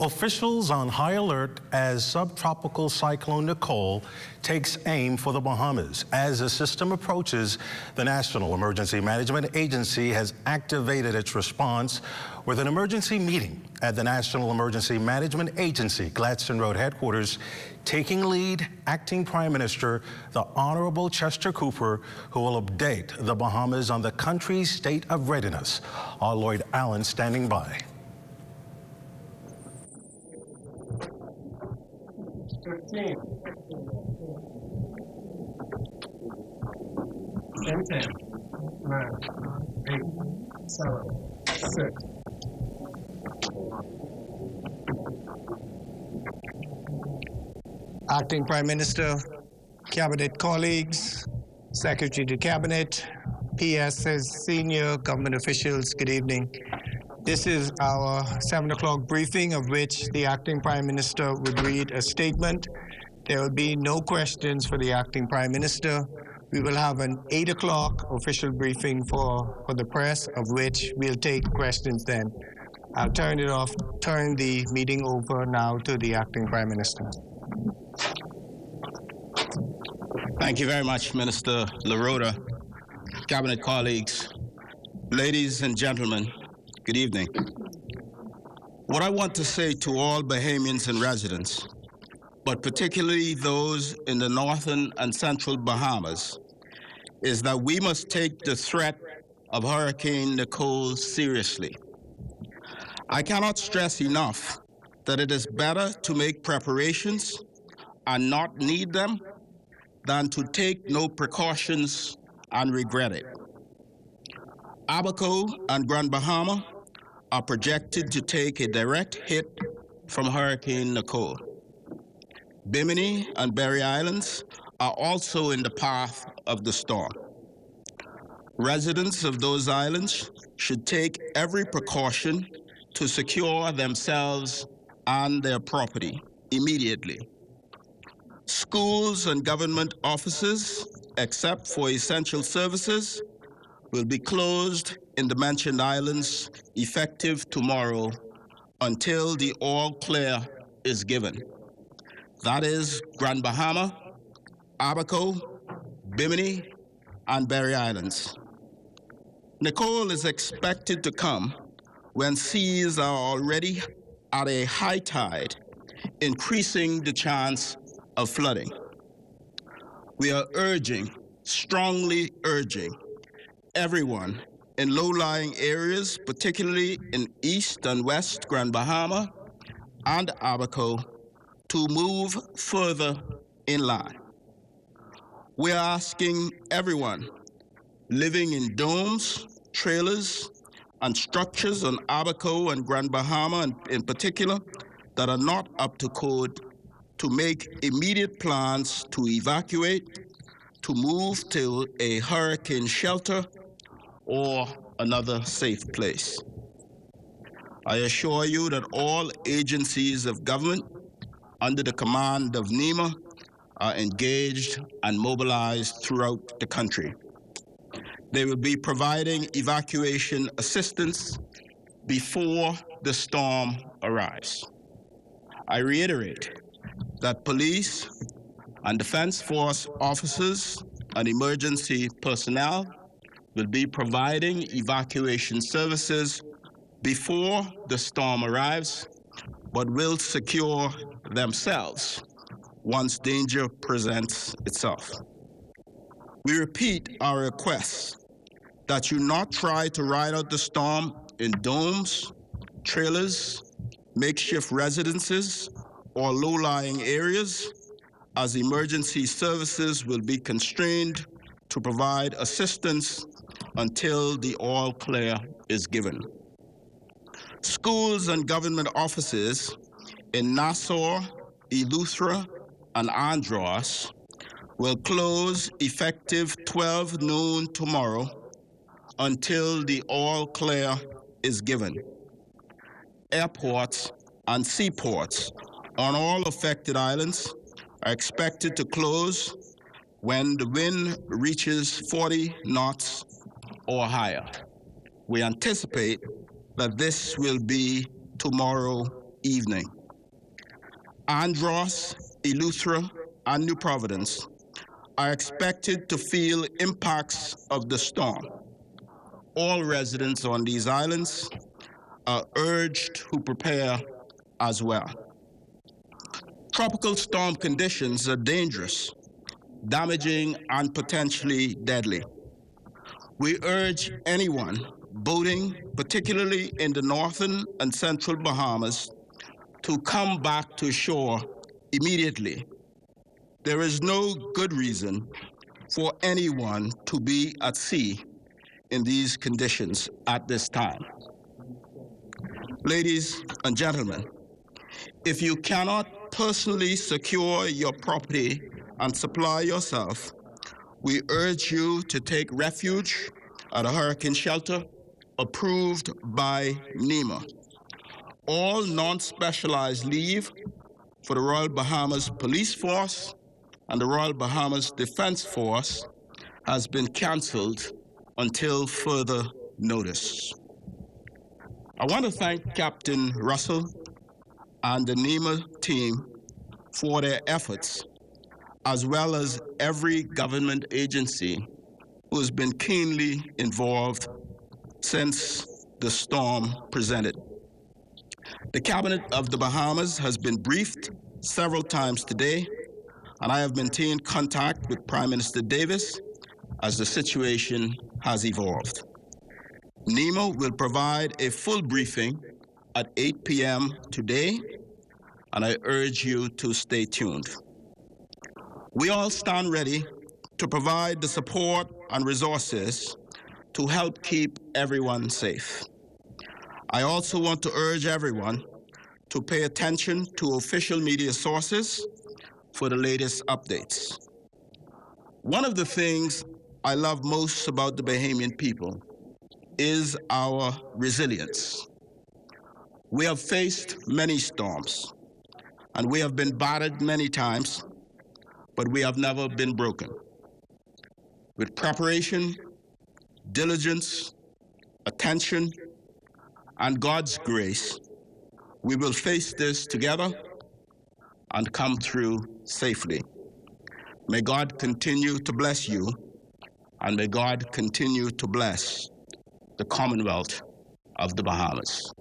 Officials on high alert as subtropical cyclone Nicole takes aim for the Bahamas. As the system approaches, the National Emergency Management Agency has activated its response with an emergency meeting at the National Emergency Management Agency, Gladstone Road headquarters. Taking lead, Acting Prime Minister, the Honorable Chester Cooper, who will update the Bahamas on the country's state of readiness. Our Lloyd Allen standing by. 15, 10, 9, 8, 7, 6. Acting Prime Minister, Cabinet colleagues, Secretary to Cabinet, PS's senior government officials, good evening. This is our 7 o'clock briefing, of which the Acting Prime Minister would read a statement. There will be no questions for the Acting Prime Minister. We will have an 8 o'clock official briefing for the press, of which we'll take questions then. I'll turn the meeting over now to the Acting Prime Minister. Thank you very much, Minister LaRota, Cabinet colleagues, ladies and gentlemen, good evening. What I want to say to all Bahamians and residents, but particularly those in the northern and central Bahamas, is that we must take the threat of Hurricane Nicole seriously. I cannot stress enough that it is better to make preparations and not need them than to take no precautions and regret it. Abaco and Grand Bahama are projected to take a direct hit from Hurricane Nicole. Bimini and Berry Islands are also in the path of the storm. Residents of those islands should take every precaution to secure themselves and their property immediately. Schools and government offices, except for essential services, will be closed in the mentioned islands effective tomorrow until the all clear is given. That is Grand Bahama, Abaco, Bimini, and Berry Islands. Nicole is expected to come when seas are already at a high tide, increasing the chance of flooding. We are strongly urging everyone in low-lying areas, particularly in East and West Grand Bahama and Abaco, to move further inland. We are asking everyone living in domes, trailers, and structures on Abaco and Grand Bahama in particular that are not up to code to make immediate plans to evacuate, to move to a hurricane shelter or another safe place. I assure you that all agencies of government under the command of NEMA are engaged and mobilized throughout the country. They will be providing evacuation assistance before the storm arrives. I reiterate that police and Defense Force officers and emergency personnel will be providing evacuation services before the storm arrives, but will secure themselves once danger presents itself. We repeat our request that you not try to ride out the storm in domes, trailers, makeshift residences, or low-lying areas, as emergency services will be constrained to provide assistance until the all clear is given. Schools and government offices in Nassau, Eleuthera, and Andros will close effective 12 noon tomorrow until the all clear is given. Airports and seaports on all affected islands are expected to close when the wind reaches 40 knots or higher. We anticipate that this will be tomorrow evening. Andros, Eleuthera, and New Providence are expected to feel impacts of the storm. All residents on these islands are urged to prepare as well. Tropical storm conditions are dangerous, damaging, and potentially deadly. We urge anyone boating, particularly in the northern and central Bahamas, to come back to shore immediately. There is no good reason for anyone to be at sea in these conditions at this time. Ladies and gentlemen, if you cannot personally secure your property and supply yourself, we urge you to take refuge at a hurricane shelter approved by NEMA. All non-specialized leave for the Royal Bahamas Police Force and the Royal Bahamas Defense Force has been canceled until further notice. I want to thank Captain Russell and the NEMA team for their efforts, as well as every government agency who has been keenly involved since the storm presented. The Cabinet of the Bahamas has been briefed several times today, and I have maintained contact with Prime Minister Davis as the situation has evolved. NEMA will provide a full briefing at 8 p.m. today, and I urge you to stay tuned. We all stand ready to provide the support and resources to help keep everyone safe. I also want to urge everyone to pay attention to official media sources for the latest updates. One of the things I love most about the Bahamian people is our resilience. We have faced many storms, and we have been battered many times, but we have never been broken. With preparation, diligence, attention, and God's grace, we will face this together and come through safely. May God continue to bless you, and may God continue to bless the Commonwealth of the Bahamas.